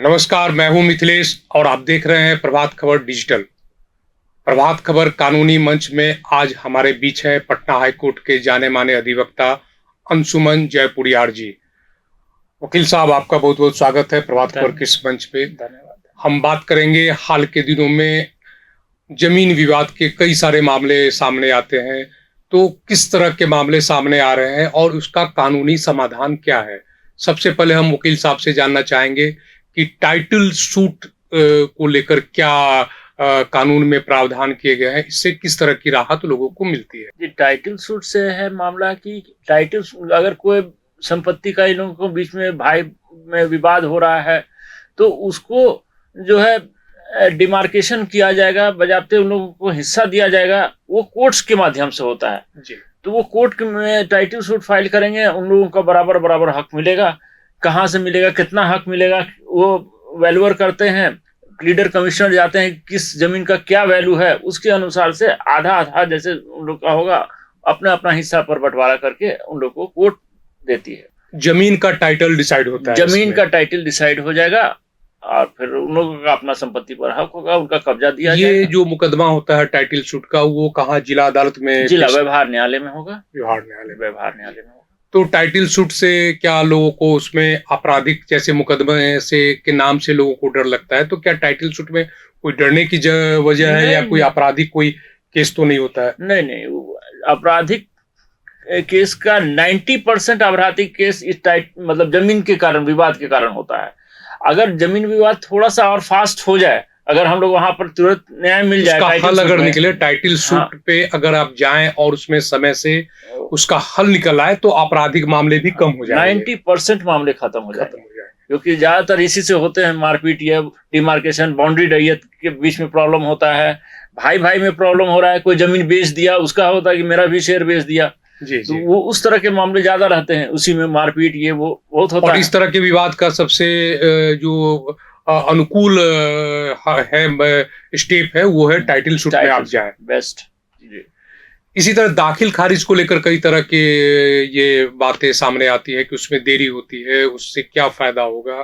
नमस्कार, मैं हूं मिथिलेश और आप देख रहे हैं प्रभात खबर डिजिटल। प्रभात खबर कानूनी मंच में आज हमारे बीच है पटना हाईकोर्ट के जाने माने अधिवक्ता अंशुमन जयपुरियार जी। वकील साहब, आपका बहुत बहुत स्वागत है प्रभात खबर के इस मंच पे। धन्यवाद। हम बात करेंगे हाल के दिनों में जमीन विवाद के कई सारे मामले सामने आते हैं, तो किस तरह के मामले सामने आ रहे हैं और उसका कानूनी समाधान क्या है। सबसे पहले हम वकील साहब से जानना चाहेंगे कि टाइटल सूट को लेकर क्या कानून में प्रावधान किए गए हैं, इससे किस तरह की राहत लोगों को मिलती है। जी, टाइटल सूट से है मामला कि अगर कोई संपत्ति का इन लोगों के बीच में भाई में विवाद हो रहा है तो उसको जो है डिमार्केशन किया जाएगा, बजाते उन लोगों को हिस्सा दिया जाएगा, वो कोर्ट्स के माध्यम से होता है जी। तो वो कोर्ट में टाइटल सूट फाइल करेंगे, उन लोगों का बराबर बराबर हक मिलेगा। कहाँ से मिलेगा, कितना हक मिलेगा, वो वैल्यूअर करते हैं, लीडर कमिश्नर जाते हैं किस जमीन का क्या वैल्यू है, उसके अनुसार से आधा आधा जैसे उन लोग का होगा, अपना अपना हिस्सा पर बंटवारा करके उन लोग को कोर्ट देती है। जमीन का टाइटल डिसाइड होता है, जमीन का टाइटल डिसाइड हो जाएगा और फिर उन लोगों का अपना संपत्ति पर हक होगा, उनका कब्जा दिया जाएगा। ये जो मुकदमा होता है टाइटल सूट का, वो कहाँ, जिला अदालत में? जिला व्यवहार न्यायालय में होगा। व्यवहार न्यायालय में होगा। तो टाइटल सूट से क्या लोगों को उसमें आपराधिक जैसे मुकदमे से के नाम से लोगों को डर लगता है, तो क्या टाइटल सूट में कोई डरने की वजह है या कोई आपराधिक कोई केस तो नहीं होता है? नहीं, आपराधिक केस का 90% आपराधिक केस इस मतलब जमीन के कारण, विवाद के कारण होता है। अगर जमीन विवाद थोड़ा सा और फास्ट हो जाए, अगर हम लोग वहां पर तुरंत न्याय मिल जाए, हल अगर निकले टाइटल सूट पे, अगर आप जाएं और उसमें समय से उसका हल निकल आए तो आपराधिक मामले भी कम हो जाएंगे। 90% मामले खत्म हो जाएंगे, क्योंकि ज्यादातर इसी से होते हैं, मारपीट या डिमार्केशन, बाउंड्री रैयत के बीच में प्रॉब्लम होता है, भाई भाई में प्रॉब्लम हो रहा है, कोई जमीन बेच दिया, उसका होता है कि मेरा भी शेयर बेच दिया। जी। तो वो उस तरह के मामले ज्यादा रहते हैं, उसी में मारपीट ये वो बहुत होता है। और इस तरह के विवाद का सबसे जो अनुकूल है स्टेप है, वो है टाइटल सूट में आप जाएं। बेस्ट। इसी तरह दाखिल खारिज को लेकर कई तरह के ये बातें सामने आती है कि उसमें देरी होती है, उससे क्या फायदा होगा।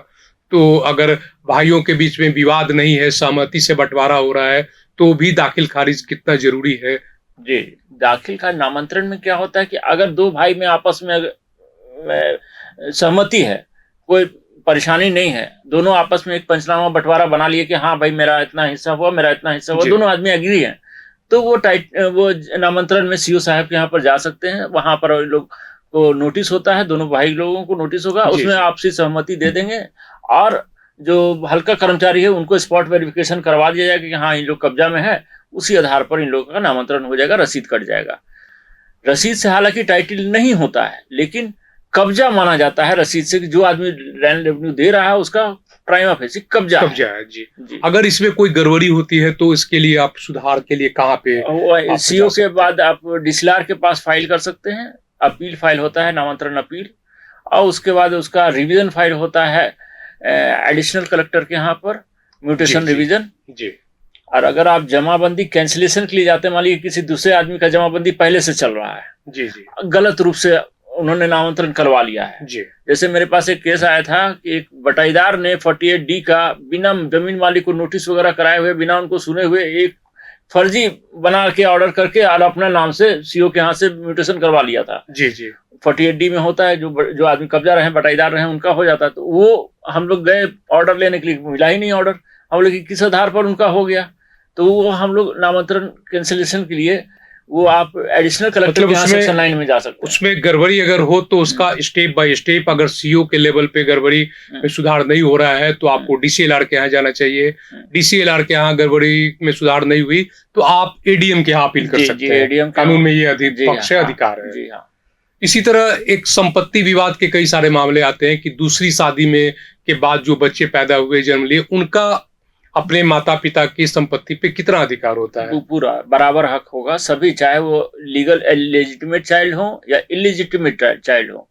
तो अगर भाइयों के बीच में विवाद नहीं है, सहमति से बंटवारा हो रहा है, तो भी दाखिल खारिज कितना जरूरी है। जी, दाखिल खारिज नामांतरण में क्या होता है कि अगर दो भाई में आपस में सहमति है, कोई परेशानी नहीं है, दोनों आपस में एक पंचनामा बंटवारा बना लिए कि हाँ भाई मेरा इतना हिस्सा हुआ, मेरा इतना हिस्सा हुआ, दोनों आदमी एग्री हैं, तो वो नामांतरण में सीओ साहब के यहाँ पर जा सकते हैं। वहां पर लोग को नोटिस होता है, दोनों भाई लोगों को नोटिस होगा, उसमें आपसी सहमति दे देंगे और जो हल्का कर्मचारी है उनको स्पॉट वेरिफिकेशन करवा दिया जाएगा कि हाँ इन लोग कब्जा में है, उसी आधार पर इन लोगों का नामांतरण हो जाएगा, रसीद कट जाएगा। रसीद से हालांकि टाइटल नहीं होता है, लेकिन कब्जा माना जाता है रसीद से कि जो आदमी लैंड रेवेन्यू दे रहा है उसका प्राइमा फेसी कब्जा है। जी। अगर इसमें कोई गड़बड़ी होती है तो इसके लिए आप सुधार के लिए कहाँ पे? सीओ के बाद आप डीसीएलआर के पास फाइल कर सकते हैं, अपील फाइल होता है, नामांतरण अपील, और उसके बाद उसका रिवीजन फाइल होता है एडिशनल कलेक्टर के यहाँ पर, म्यूटेशन रिवीजन। जी। और अगर आप जमाबंदी कैंसिलेशन के लिए जाते हैं, मान लीजिए किसी दूसरे आदमी का जमाबंदी पहले से चल रहा है, जी, गलत रूप से उन्होंने नामांतरण करवा लिया है। जी। जैसे मेरे पास एक केस आया था कि एक बटाईदार ने 48D का बिना जमीन मालिक को नोटिस वगैरह कराए हुए, बिना उनको सुने हुए, एक फर्जी बना के ऑर्डर करके और अपने नाम से सीओ के यहाँ से म्यूटेशन करवा लिया था। जी। 48D में होता है, जो आदमी कब्जा रहे, बटाईदार रहे, उनका हो जाता है। तो वो हम लोग गए ऑर्डर लेने के लिए, मिला ही नहीं ऑर्डर। हम लोग किस आधार पर उनका हो गया, तो वो हम लोग नामांतरण कैंसिलेशन के लिए वो आप एडिशनल कलेक्टर के यहाँ सेक्शन 9 में जा सकते हैं। उसमें गड़बड़ी अगर हो तो उसका स्टेप बाय स्टेप, अगर सीओ के लेवल पे गड़बड़ी में सुधार नहीं हो रहा है तो आपको डीसीएलआर के यहाँ जाना चाहिए। डीसीएलआर के यहाँ गड़बड़ी में सुधार नहीं हुई तो आप एडीएम के यहाँ अपील कर सकते हैं। कानून में ये पक्ष अधिकार है। जी हाँ। इसी तरह एक संपत्ति विवाद के कई सारे मामले आते हैं कि दूसरी शादी में के बाद जो बच्चे पैदा हुए, जन्म लिए, उनका अपने माता पिता की संपत्ति पे कितना अधिकार होता है? पूरा बराबर हक होगा सभी, चाहे वो लीगल लेजिटिमेट चाइल्ड हो या इलिजिटिमेट चाइल्ड हो।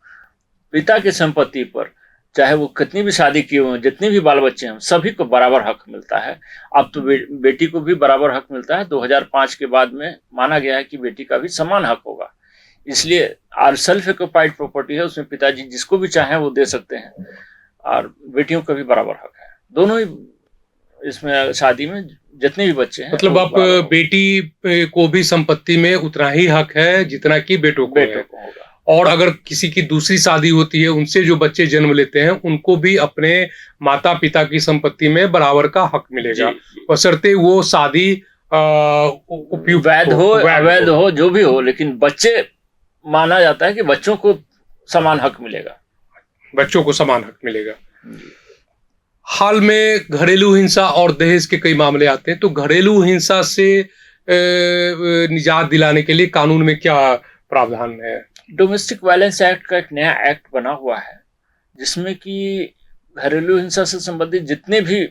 पिता की संपत्ति पर चाहे वो कितनी भी शादी की हो, जितने भी बाल बच्चे हों, सभी को बराबर हक मिलता है। अब तो बेटी को भी बराबर हक मिलता है। 2005 के बाद में माना गया है कि बेटी का भी समान हक होगा। इसलिए और सेल्फ ऑक्युपाइड प्रॉपर्टी है, उसमें पिताजी जिसको भी चाहे वो दे सकते हैं, और बेटियों का भी बराबर हक है। दोनों ही इसमें शादी में जितने भी बच्चे हैं, मतलब आप बेटी को भी संपत्ति में उतना ही हक है जितना कि बेटों को है। होगा। और अगर किसी की दूसरी शादी होती है, उनसे जो बच्चे जन्म लेते हैं, उनको भी अपने माता पिता की संपत्ति में बराबर का हक मिलेगा, बशर्ते वो शादी उपयुक्त वैध हो, अवैध हो, जो भी हो, लेकिन बच्चे माना जाता है कि बच्चों को समान हक मिलेगा। बच्चों को समान हक मिलेगा। हाल में घरेलू हिंसा और दहेज के कई मामले आते हैं, तो घरेलू हिंसा से निजात दिलाने के लिए कानून में क्या प्रावधान है? डोमेस्टिक वायलेंस एक्ट का एक नया एक्ट बना हुआ है, जिसमें कि घरेलू हिंसा से संबंधित जितने भी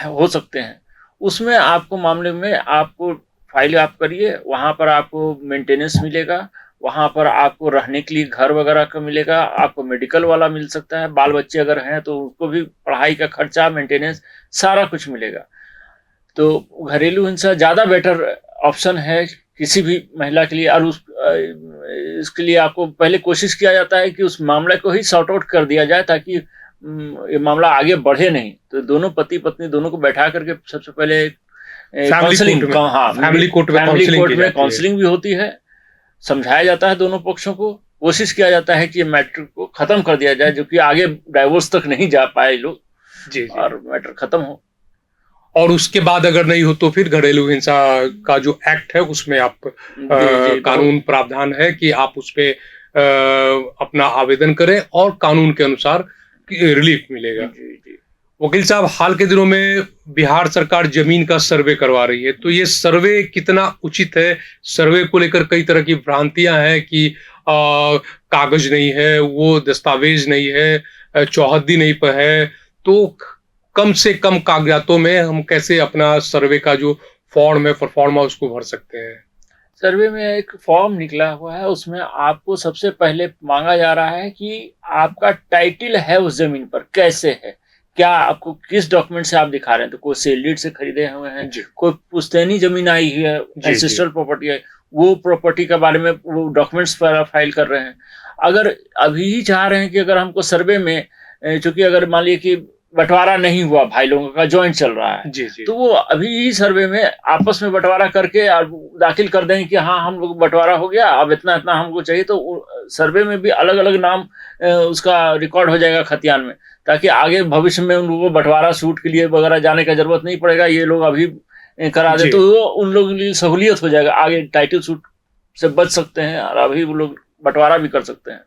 हो सकते हैं, उसमें आपको मामले में आपको फाइल आप करिए, वहाँ पर आपको मेंटेनेंस मिलेगा, वहाँ पर आपको रहने के लिए घर वगैरह का मिलेगा, आपको मेडिकल वाला मिल सकता है, बाल बच्चे अगर हैं तो उसको भी पढ़ाई का खर्चा, मेंटेनेंस, सारा कुछ मिलेगा। तो घरेलू हिंसा ज़्यादा बेटर ऑप्शन है किसी भी महिला के लिए। और इसके लिए आपको पहले कोशिश किया जाता है कि उस मामले को ही सॉर्ट आउट कर दिया जाए, ताकि ये मामला आगे बढ़े नहीं। तो दोनों पति पत्नी दोनों को बैठा करके सबसे पहले काउंसलिंग, फैमिली कोर्ट में काउंसलिंग भी होती है, समझाया जाता है दोनों पक्षों को, कोशिश किया जाता है कि ये मैटर को खत्म कर दिया जाए, जो कि आगे डाइवोर्स तक नहीं जा पाए लोग, और मैटर खत्म हो। और उसके बाद अगर नहीं हो तो फिर घरेलू हिंसा का जो एक्ट है उसमें आप कानून प्रावधान है कि आप उस पे अपना आवेदन करें और कानून के अनुसार रिलीफ मिलेगा। वकील साहब, हाल के दिनों में बिहार सरकार जमीन का सर्वे करवा रही है, तो ये सर्वे कितना उचित है? सर्वे को लेकर कई तरह की भ्रांतियां हैं कि कागज नहीं है, वो दस्तावेज नहीं है, चौहद्दी नहीं पर है, तो कम से कम कागजातों में हम कैसे अपना सर्वे का जो फॉर्म है, परफॉर्मा, उसको भर सकते हैं? सर्वे में एक फॉर्म निकला हुआ है, उसमें आपको सबसे पहले मांगा जा रहा है कि आपका टाइटल है उस जमीन पर कैसे है, क्या आपको किस डॉक्यूमेंट से आप दिखा रहे हैं। तो कोई सेल डीड से खरीदे हुए हैं, कोई पुश्तैनी जमीन आई है, एंसेस्ट्रल प्रॉपर्टी है, वो प्रॉपर्टी के बारे में वो डॉक्यूमेंट्स पर फाइल कर रहे हैं। अगर अभी ही चाह रहे हैं कि अगर हमको सर्वे में, चूंकि अगर मान लीजिए कि बंटवारा नहीं हुआ, भाई लोगों का जॉइंट चल रहा है, तो वो अभी ही सर्वे में आपस में बंटवारा करके दाखिल कर देंगे कि हाँ हम लोग बंटवारा हो गया, अब इतना इतना हमको चाहिए। तो सर्वे में भी अलग अलग नाम उसका रिकॉर्ड हो जाएगा खतियान में, ताकि आगे भविष्य में उन लोगों को बंटवारा सूट के लिए वगैरह जाने का जरूरत नहीं पड़ेगा, ये लोग अभी करा दे तो वो उन लोगों के लिए सहूलियत हो जाएगा, आगे टाइटल सूट से बच सकते हैं और अभी वो लोग बंटवारा भी कर सकते हैं,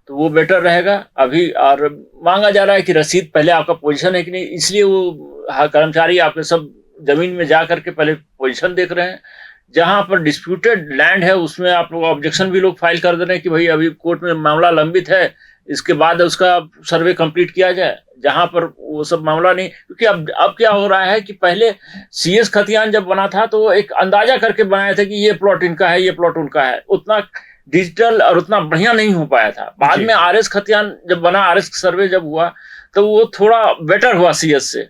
तो वो बेटर रहेगा अभी। और मांगा जा रहा है कि रसीद पहले आपका पोजीशन है कि नहीं, इसलिए वो कर्मचारी आपके सब जमीन में जा करके पहले पोजीशन देख रहे हैं। जहां पर डिस्प्यूटेड लैंड है उसमें आप लोग ऑब्जेक्शन भी लोग फाइल कर दे रहे हैं कि भाई अभी कोर्ट में मामला लंबित है, इसके बाद उसका सर्वे कंप्लीट किया जाए। जहां पर वो सब मामला नहीं, क्योंकि अब क्या हो रहा है कि पहले सीएस खतियान जब बना था तो वो एक अंदाजा करके बनाया था कि ये प्लॉट इनका है, ये प्लॉट उनका है, उतना डिजिटल और उतना बढ़िया नहीं हो पाया था। बाद में आरएस खतियान जब बना, आरएस सर्वे जब हुआ तो वो थोड़ा बेटर हुआ सीएस से।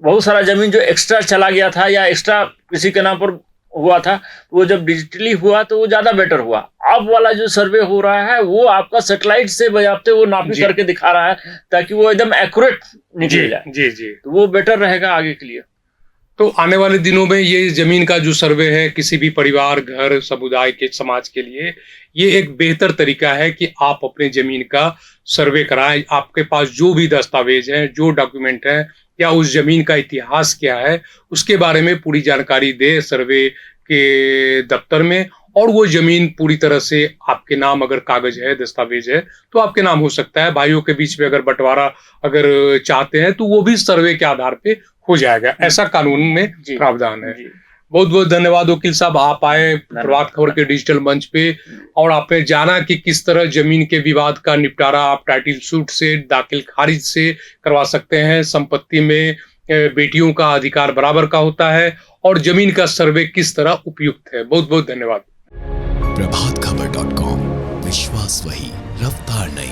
बहुत सारा जमीन जो एक्स्ट्रा चला गया था या एक्स्ट्रा किसी के नाम पर हुआ था, वो जब डिजिटली हुआ तो वो ज्यादा बेटर हुआ। अब वाला जो सर्वे हो रहा है वो आपका सैटेलाइट से बजाते वो नापी करके दिखा रहा है, ताकि वो एकदम एक्यूरेट निकल जाए। जी, तो वो बेटर रहेगा आगे के लिए। तो आने वाले दिनों में ये जमीन का जो सर्वे है किसी भी परिवार, घर, समुदाय के, समाज के लिए ये एक बेहतर तरीका है कि आप अपने जमीन का सर्वे कराएं। आपके पास जो भी दस्तावेज हैं, जो डॉक्यूमेंट हैं, या उस जमीन का इतिहास क्या है, उसके बारे में पूरी जानकारी दे सर्वे के दफ्तर में, और वो जमीन पूरी तरह से आपके नाम अगर कागज है, दस्तावेज है, तो आपके नाम हो सकता है। भाइयों के बीच में अगर बंटवारा अगर चाहते हैं तो वो भी सर्वे के आधार पे हो जाएगा, ऐसा कानून में प्रावधान है। बहुत बहुत धन्यवाद वकील साहब, आप आए प्रभात खबर के डिजिटल मंच पे और आपने जाना कि किस तरह जमीन के विवाद का निपटारा आप टाइटल सूट से, दाखिल खारिज से करवा सकते हैं। संपत्ति में बेटियों का अधिकार बराबर का होता है और जमीन का सर्वे किस तरह उपयुक्त है। बहुत बहुत धन्यवाद। प्रभातखबर.com, विश्वास वही, रफ्तार नहीं।